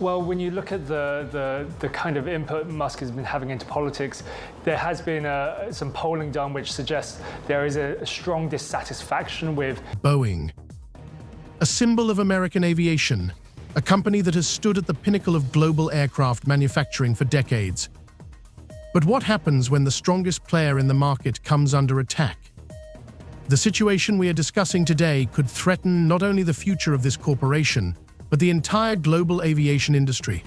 Well, when you look at the kind of input Musk has been having into politics, there has been some polling done which suggests there is a strong dissatisfaction with Boeing, a symbol of American aviation, a company that has stood at the pinnacle of global aircraft manufacturing for decades. But what happens when the strongest player in the market comes under attack? The situation we are discussing today could threaten not only the future of this corporation, but the entire global aviation industry.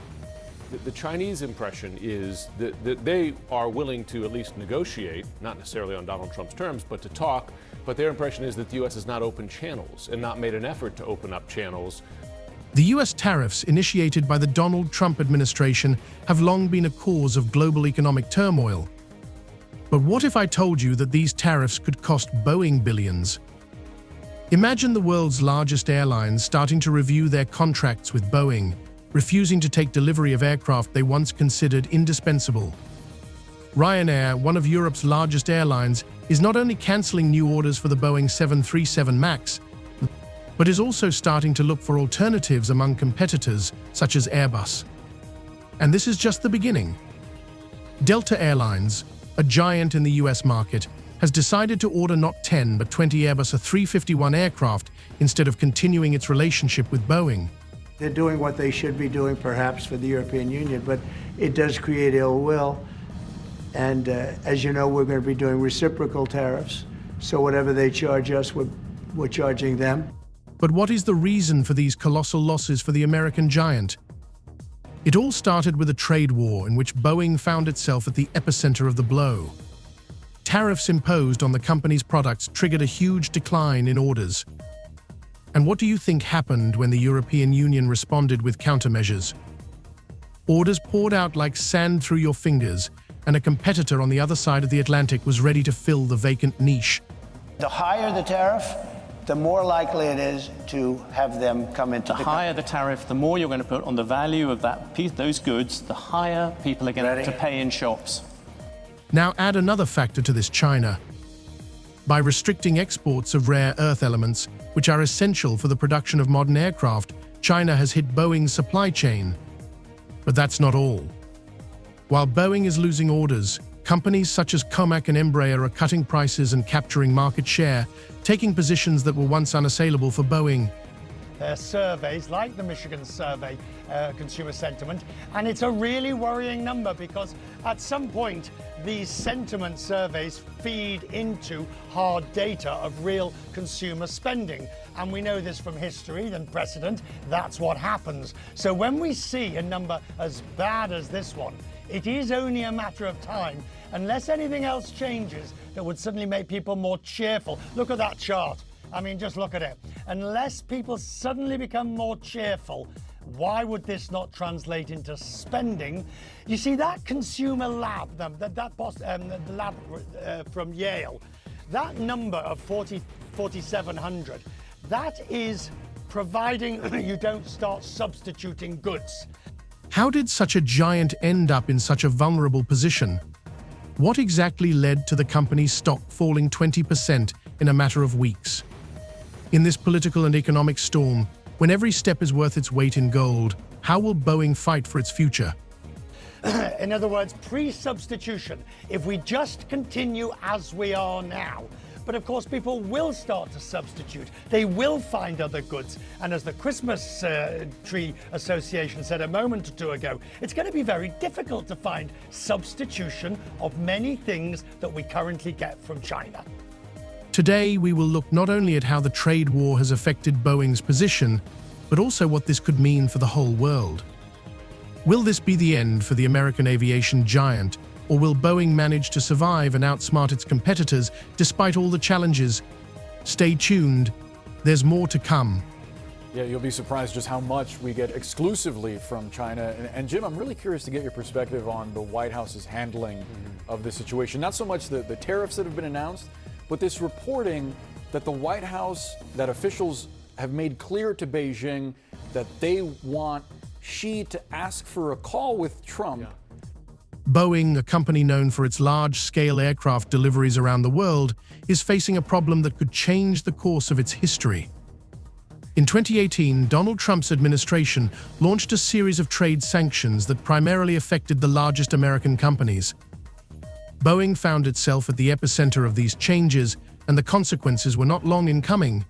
The Chinese impression is that they are willing to at least negotiate, not necessarily on Donald Trump's terms, but to talk. But their impression is that the U.S. has not opened channels and not made an effort to open up channels. The U.S. tariffs initiated by the Donald Trump administration have long been a cause of global economic turmoil. But what if I told you that these tariffs could cost Boeing billions? Imagine the world's largest airlines starting to review their contracts with Boeing, refusing to take delivery of aircraft they once considered indispensable. Ryanair, one of Europe's largest airlines, is not only cancelling new orders for the Boeing 737 MAX, but is also starting to look for alternatives among competitors such as Airbus. And this is just the beginning. Delta Airlines, a giant in the US market, has decided to order not 10 but 20 Airbus A351 aircraft instead of continuing its relationship with Boeing. They're doing what they should be doing perhaps for the European Union, but it does create ill will. And as you know, we're going to be doing reciprocal tariffs. So whatever they charge us, we're charging them. But what is the reason for these colossal losses for the American giant? It all started with a trade war in which Boeing found itself at the epicenter of the blow. Tariffs imposed on the company's products triggered a huge decline in orders. And what do you think happened when the European Union responded with countermeasures? Orders poured out like sand through your fingers, and a competitor on the other side of the Atlantic was ready to fill the vacant niche. The higher the tariff, the more likely it is to have them come into the higher the tariff, the more you're going to put on the value of that piece, those goods, the higher people are going to pay in shops. Now add another factor to this: China. By restricting exports of rare earth elements, which are essential for the production of modern aircraft, China has hit Boeing's supply chain. But that's not all. While Boeing is losing orders, companies such as Comac and Embraer are cutting prices and capturing market share, taking positions that were once unassailable for Boeing. Surveys like the Michigan survey, consumer sentiment, and it's a really worrying number because at some point these sentiment surveys feed into hard data of real consumer spending, and we know this from history and precedent. That's what happens. So when we see a number as bad as this one, it is only a matter of time, unless anything else changes that would suddenly make people more cheerful. Look at that chart. I mean, just look at it. Unless people suddenly become more cheerful, why would this not translate into spending? You see, that consumer lab, the lab from Yale, that number of 4,700, that is providing you don't start substituting goods. How did such a giant end up in such a vulnerable position? What exactly led to the company's stock falling 20% in a matter of weeks? In this political and economic storm, when every step is worth its weight in gold, how will Boeing fight for its future? In other words, pre-substitution, if we just continue as we are now. But of course, people will start to substitute. They will find other goods. And as the Christmas Tree Association said a moment or two ago, it's going to be very difficult to find substitution of many things that we currently get from China. Today, we will look not only at how the trade war has affected Boeing's position, but also what this could mean for the whole world. Will this be the end for the American aviation giant, or will Boeing manage to survive and outsmart its competitors despite all the challenges? Stay tuned. There's more to come. Yeah, you'll be surprised just how much we get exclusively from China. And Jim, I'm really curious to get your perspective on the White House's handling of this situation. Not so much the tariffs that have been announced, but this reporting that the White House, that officials have made clear to Beijing that they want Xi to ask for a call with Trump. Yeah. Boeing, a company known for its large-scale aircraft deliveries around the world, is facing a problem that could change the course of its history. In 2018, Donald Trump's administration launched a series of trade sanctions that primarily affected the largest American companies. Boeing found itself at the epicenter of these changes, and the consequences were not long in coming.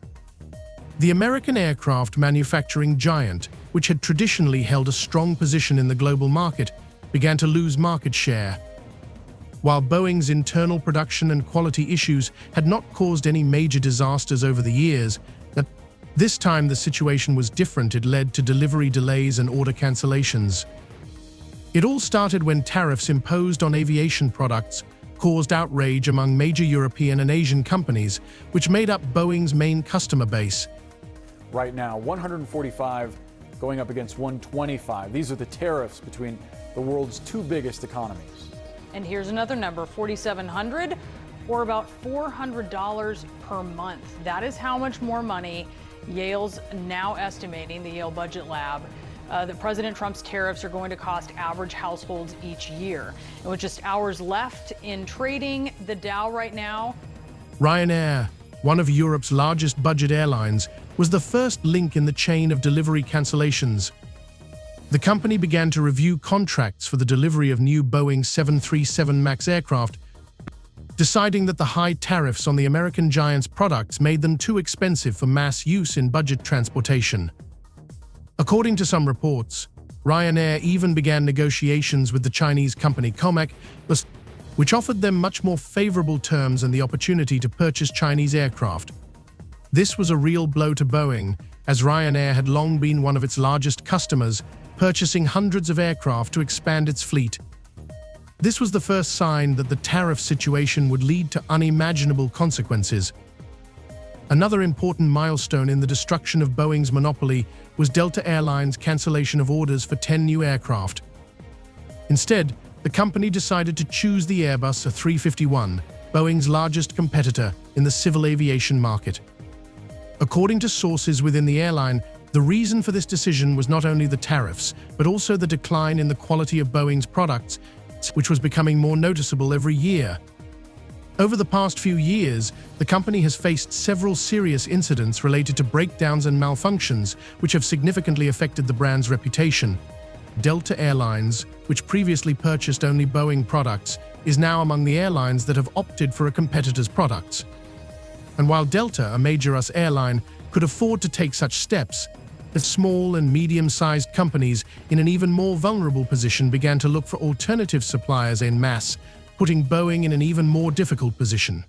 The American aircraft manufacturing giant, which had traditionally held a strong position in the global market, began to lose market share. While Boeing's internal production and quality issues had not caused any major disasters over the years, this time the situation was different. It led to delivery delays and order cancellations. It all started when tariffs imposed on aviation products caused outrage among major European and Asian companies, which made up Boeing's main customer base. Right now, 145 going up against 125. These are the tariffs between the world's two biggest economies. And here's another number, 4,700, or about $400 per month. That is how much more money Yale's now estimating, the Yale Budget Lab, that President Trump's tariffs are going to cost average households each year. And with just hours left in trading, the Dow right now. Ryanair, one of Europe's largest budget airlines, was the first link in the chain of delivery cancellations. The company began to review contracts for the delivery of new Boeing 737 MAX aircraft, deciding that the high tariffs on the American giant's products made them too expensive for mass use in budget transportation. According to some reports, Ryanair even began negotiations with the Chinese company Comac, which offered them much more favorable terms and the opportunity to purchase Chinese aircraft. This was a real blow to Boeing, as Ryanair had long been one of its largest customers, purchasing hundreds of aircraft to expand its fleet. This was the first sign that the tariff situation would lead to unimaginable consequences. Another important milestone in the destruction of Boeing's monopoly was Delta Airlines' cancellation of orders for 10 new aircraft. Instead, the company decided to choose the Airbus A351, Boeing's largest competitor in the civil aviation market. According to sources within the airline, the reason for this decision was not only the tariffs, but also the decline in the quality of Boeing's products, which was becoming more noticeable every year. Over the past few years, the company has faced several serious incidents related to breakdowns and malfunctions, which have significantly affected the brand's reputation. Delta Airlines, which previously purchased only Boeing products, is now among the airlines that have opted for a competitor's products. And while Delta, a major US airline, could afford to take such steps, the small and medium-sized companies in an even more vulnerable position began to look for alternative suppliers en masse, putting Boeing in an even more difficult position.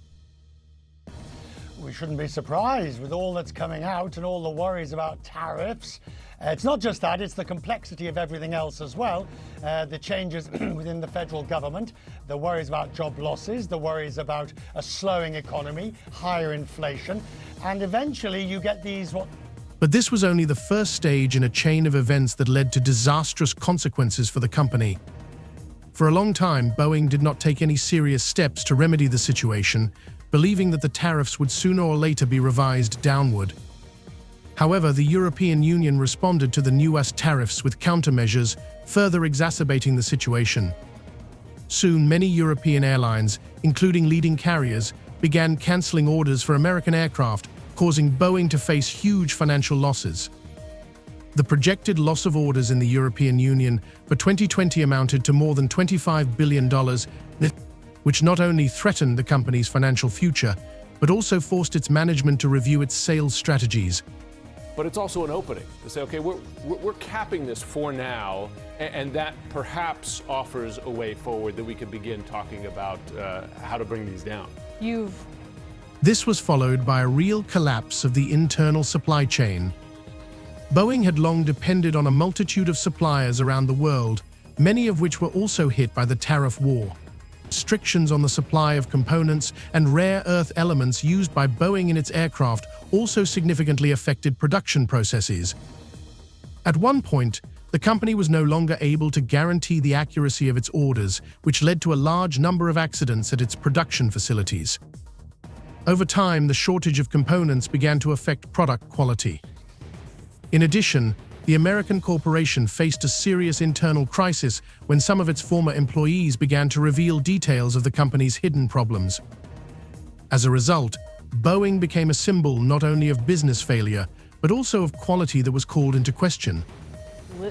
We shouldn't be surprised with all that's coming out and all the worries about tariffs. It's not just that, it's the complexity of everything else as well. The changes within the federal government, the worries about job losses, the worries about a slowing economy, higher inflation, and eventually you get these But this was only the first stage in a chain of events that led to disastrous consequences for the company. For a long time, Boeing did not take any serious steps to remedy the situation, believing that the tariffs would sooner or later be revised downward. However, the European Union responded to the new US tariffs with countermeasures, further exacerbating the situation. Soon, many European airlines, including leading carriers, began canceling orders for American aircraft, causing Boeing to face huge financial losses. The projected loss of orders in the European Union for 2020 amounted to more than $25 billion, which not only threatened the company's financial future, but also forced its management to review its sales strategies. But it's also an opening to say, okay, we're capping this for now, and that perhaps offers a way forward that we could begin talking about how to bring these down. This was followed by a real collapse of the internal supply chain. Boeing had long depended on a multitude of suppliers around the world, many of which were also hit by the tariff war. Restrictions on the supply of components and rare earth elements used by Boeing in its aircraft also significantly affected production processes. At one point, the company was no longer able to guarantee the accuracy of its orders, which led to a large number of accidents at its production facilities. Over time, the shortage of components began to affect product quality. In addition, the American corporation faced a serious internal crisis when some of its former employees began to reveal details of the company's hidden problems. As a result, Boeing became a symbol not only of business failure, but also of quality that was called into question.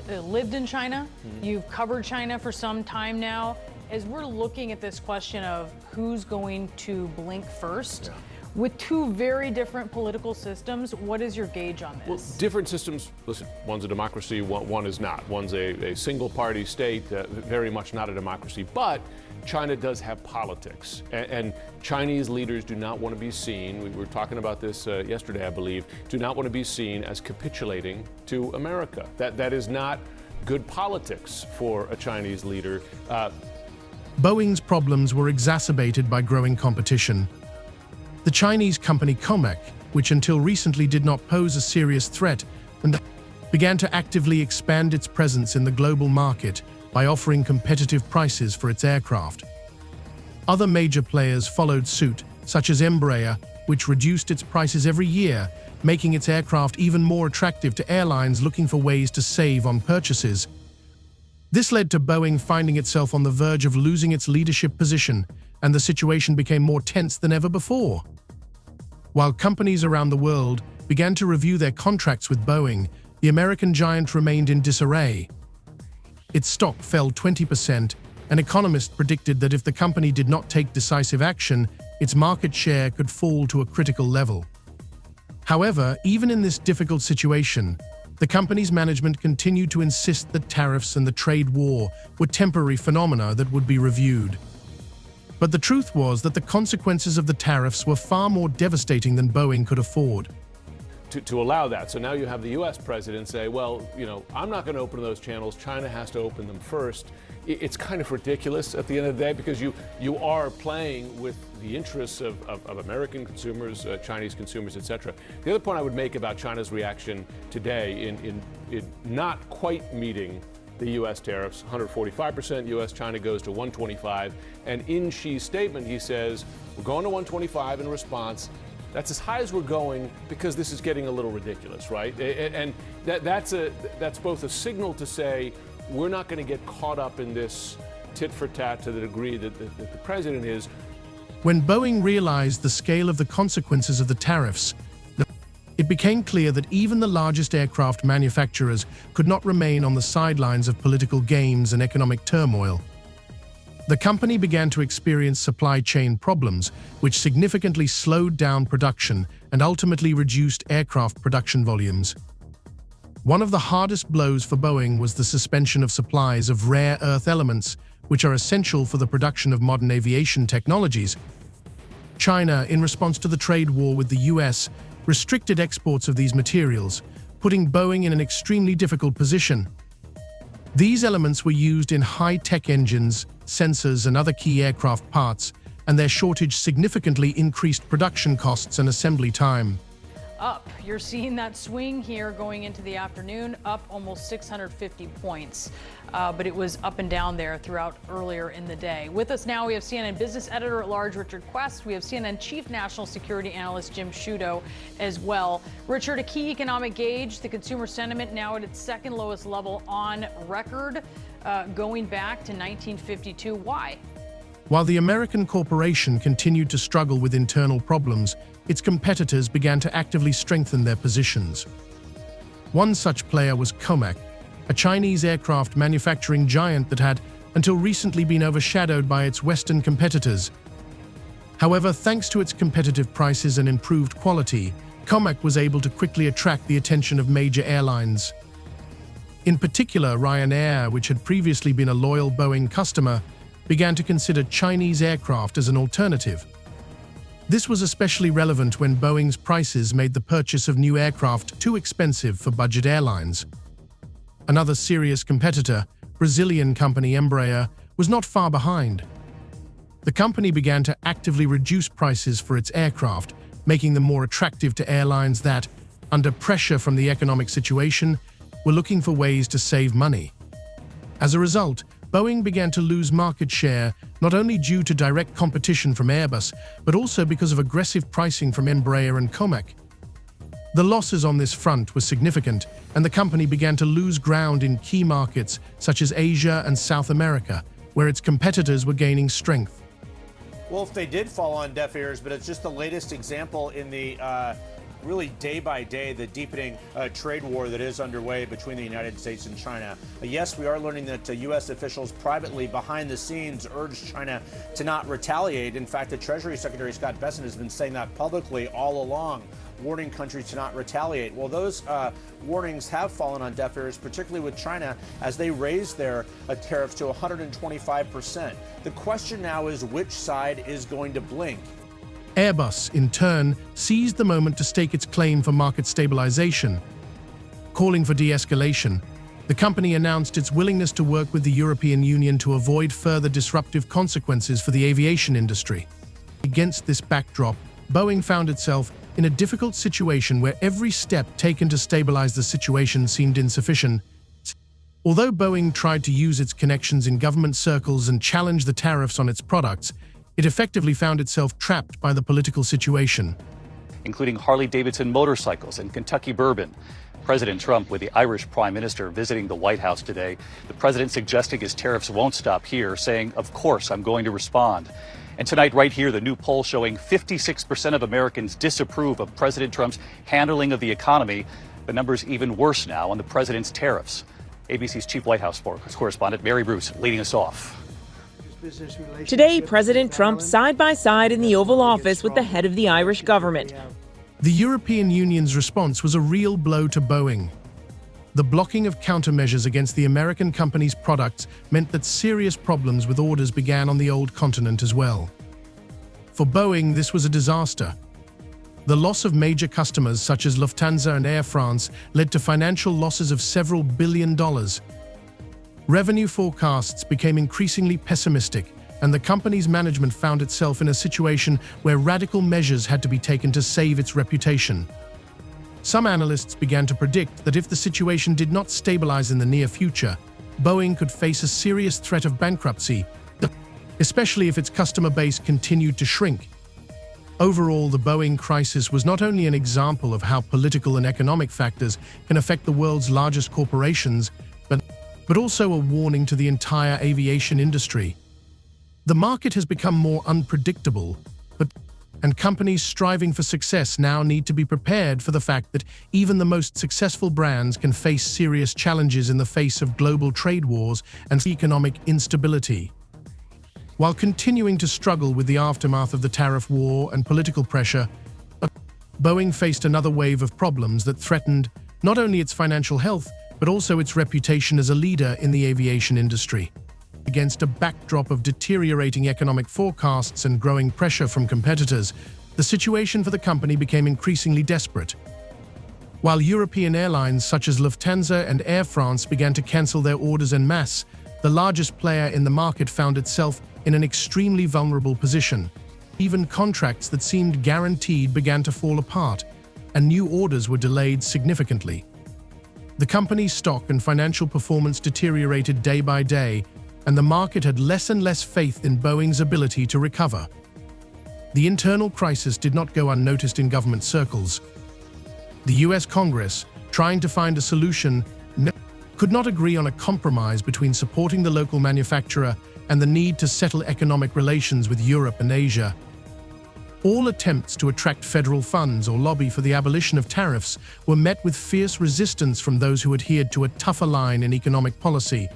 Lived in China. You've covered China for some time now. As we're looking at this question of who's going to blink first, with two very different political systems, what is your gauge on this? Well, different systems, listen, one's a democracy, one is not. One's a single-party state, very much not a democracy. But China does have politics, and Chinese leaders do not want to be seen, we were talking about this yesterday, I believe, do not want to be seen as capitulating to America. That is not good politics for a Chinese leader. Boeing's problems were exacerbated by growing competition. The Chinese company Comac, which until recently did not pose a serious threat, began to actively expand its presence in the global market by offering competitive prices for its aircraft. Other major players followed suit, such as Embraer, which reduced its prices every year, making its aircraft even more attractive to airlines looking for ways to save on purchases. This led to Boeing finding itself on the verge of losing its leadership position, and the situation became more tense than ever before. While companies around the world began to review their contracts with Boeing, the American giant remained in disarray. Its stock fell 20%, and economists predicted that if the company did not take decisive action, its market share could fall to a critical level. However, even in this difficult situation, the company's management continued to insist that tariffs and the trade war were temporary phenomena that would be reviewed. But the truth was that the consequences of the tariffs were far more devastating than Boeing could afford. To allow that. So now you have the U.S. president say, well, I'm not going to open those channels. China has to open them first. It's kind of ridiculous at the end of the day because you are playing with the interests of American consumers, Chinese consumers, etc. The other point I would make about China's reaction today in not quite meeting the U.S. tariffs, 145%, U.S.-China goes to 125. And in Xi's statement, he says, we're going to 125 in response. That's as high as we're going because this is getting a little ridiculous, right? And that's both a signal to say we're not going to get caught up in this tit for tat to the degree that the president is. When Boeing realized the scale of the consequences of the tariffs, it became clear that even the largest aircraft manufacturers could not remain on the sidelines of political games and economic turmoil. The company began to experience supply chain problems, which significantly slowed down production and ultimately reduced aircraft production volumes. One of the hardest blows for Boeing was the suspension of supplies of rare earth elements, which are essential for the production of modern aviation technologies. China, in response to the trade war with the US, restricted exports of these materials, putting Boeing in an extremely difficult position. These elements were used in high-tech engines, sensors, and other key aircraft parts, and their shortage significantly increased production costs and assembly time. Up. You're seeing that swing here going into the afternoon, up almost 650 points. But it was up and down there throughout earlier in the day. With us now, we have CNN business editor-at-large Richard Quest. We have CNN chief national security analyst Jim Sciutto as well. Richard, a key economic gauge, the consumer sentiment now at its second lowest level on record, going back to 1952. Why? While the American corporation continued to struggle with internal problems, its competitors began to actively strengthen their positions. One such player was Comac, a Chinese aircraft manufacturing giant that had, until recently, been overshadowed by its Western competitors. However, thanks to its competitive prices and improved quality, Comac was able to quickly attract the attention of major airlines. In particular, Ryanair, which had previously been a loyal Boeing customer, began to consider Chinese aircraft as an alternative. This was especially relevant when Boeing's prices made the purchase of new aircraft too expensive for budget airlines. Another serious competitor, Brazilian company Embraer, was not far behind. The company began to actively reduce prices for its aircraft, making them more attractive to airlines that, under pressure from the economic situation, were looking for ways to save money. As a result, Boeing began to lose market share not only due to direct competition from Airbus, but also because of aggressive pricing from Embraer and Comac. The losses on this front were significant, and the company began to lose ground in key markets such as Asia and South America, where its competitors were gaining strength. Wolf, they did fall on deaf ears, but it's just the latest example in the really day by day the deepening trade war that is underway between the United States and China. Yes, we are learning that U.S. officials privately behind the scenes urged China to not retaliate. In fact, the Treasury Secretary Scott Bessent has been saying that publicly all along, warning countries to not retaliate. Well, those warnings have fallen on deaf ears, particularly with China, as they raised their tariffs to 125%. The question now is which side is going to blink? Airbus, in turn, seized the moment to stake its claim for market stabilization. Calling for de-escalation, the company announced its willingness to work with the European Union to avoid further disruptive consequences for the aviation industry. Against this backdrop, Boeing found itself in a difficult situation where every step taken to stabilize the situation seemed insufficient. Although Boeing tried to use its connections in government circles and challenge the tariffs on its products, it effectively found itself trapped by the political situation. Including Harley-Davidson motorcycles and Kentucky bourbon. President Trump with the Irish Prime Minister visiting the White House today. The president suggesting his tariffs won't stop here, saying, "Of course, I'm going to respond." And tonight, right here, the new poll showing 56% of Americans disapprove of President Trump's handling of the economy. The number's even worse now on the president's tariffs. ABC's chief White House correspondent Mary Bruce leading us off. Today, President Trump side by side in the Oval Office with the head of the Irish government. The European Union's response was a real blow to Boeing. The blocking of countermeasures against the American company's products meant that serious problems with orders began on the old continent as well. For Boeing, this was a disaster. The loss of major customers such as Lufthansa and Air France led to financial losses of several $1 billion. Revenue forecasts became increasingly pessimistic, and the company's management found itself in a situation where radical measures had to be taken to save its reputation. Some analysts began to predict that if the situation did not stabilize in the near future, Boeing could face a serious threat of bankruptcy, especially if its customer base continued to shrink. Overall, the Boeing crisis was not only an example of how political and economic factors can affect the world's largest corporations, but also a warning to the entire aviation industry. The market has become more unpredictable, and companies striving for success now need to be prepared for the fact that even the most successful brands can face serious challenges in the face of global trade wars and economic instability. While continuing to struggle with the aftermath of the tariff war and political pressure, Boeing faced another wave of problems that threatened not only its financial health, but also its reputation as a leader in the aviation industry. Against a backdrop of deteriorating economic forecasts and growing pressure from competitors, the situation for the company became increasingly desperate. While European airlines such as Lufthansa and Air France began to cancel their orders en masse, the largest player in the market found itself in an extremely vulnerable position. Even contracts that seemed guaranteed began to fall apart, and new orders were delayed significantly. The company's stock and financial performance deteriorated day by day, and the market had less and less faith in Boeing's ability to recover. The internal crisis did not go unnoticed in government circles. The US Congress, trying to find a solution, could not agree on a compromise between supporting the local manufacturer and the need to settle economic relations with Europe and Asia. All attempts to attract federal funds or lobby for the abolition of tariffs were met with fierce resistance from those who adhered to a tougher line in economic policy.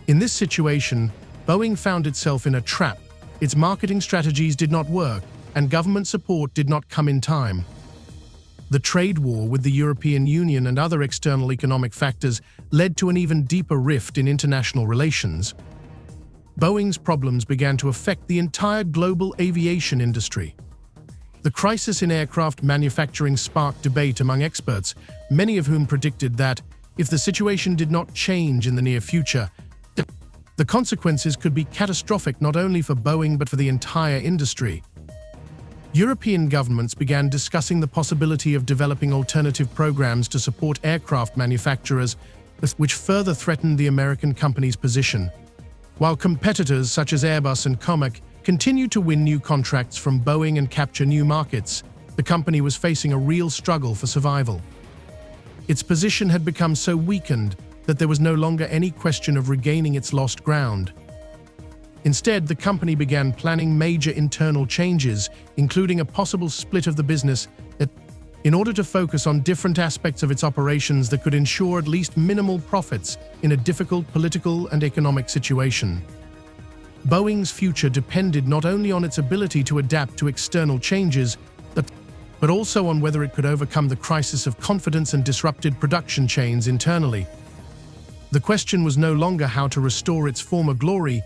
In this situation, Boeing found itself in a trap. Its marketing strategies did not work, and government support did not come in time. The trade war with the European Union and other external economic factors led to an even deeper rift in international relations. Boeing's problems began to affect the entire global aviation industry. The crisis in aircraft manufacturing sparked debate among experts, many of whom predicted that, if the situation did not change in the near future, the consequences could be catastrophic not only for Boeing but for the entire industry. European governments began discussing the possibility of developing alternative programs to support aircraft manufacturers, which further threatened the American company's position. While competitors such as Airbus and Comac continued to win new contracts from Boeing and capture new markets, the company was facing a real struggle for survival. Its position had become so weakened that there was no longer any question of regaining its lost ground. Instead, the company began planning major internal changes, including a possible split of the business. in order to focus on different aspects of its operations that could ensure at least minimal profits in a difficult political and economic situation. Boeing's future depended not only on its ability to adapt to external changes, but also on whether it could overcome the crisis of confidence and disrupted production chains internally. The question was no longer how to restore its former glory,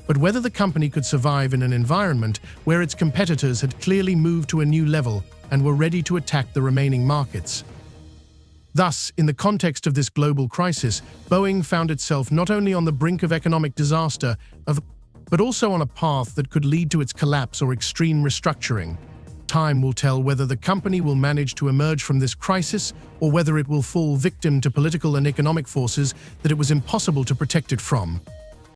but whether the company could survive in an environment where its competitors had clearly moved to a new level and were ready to attack the remaining markets. Thus, in the context of this global crisis, Boeing found itself not only on the brink of economic disaster, but also on a path that could lead to its collapse or extreme restructuring. Time will tell whether the company will manage to emerge from this crisis or whether it will fall victim to political and economic forces that it was impossible to protect it from.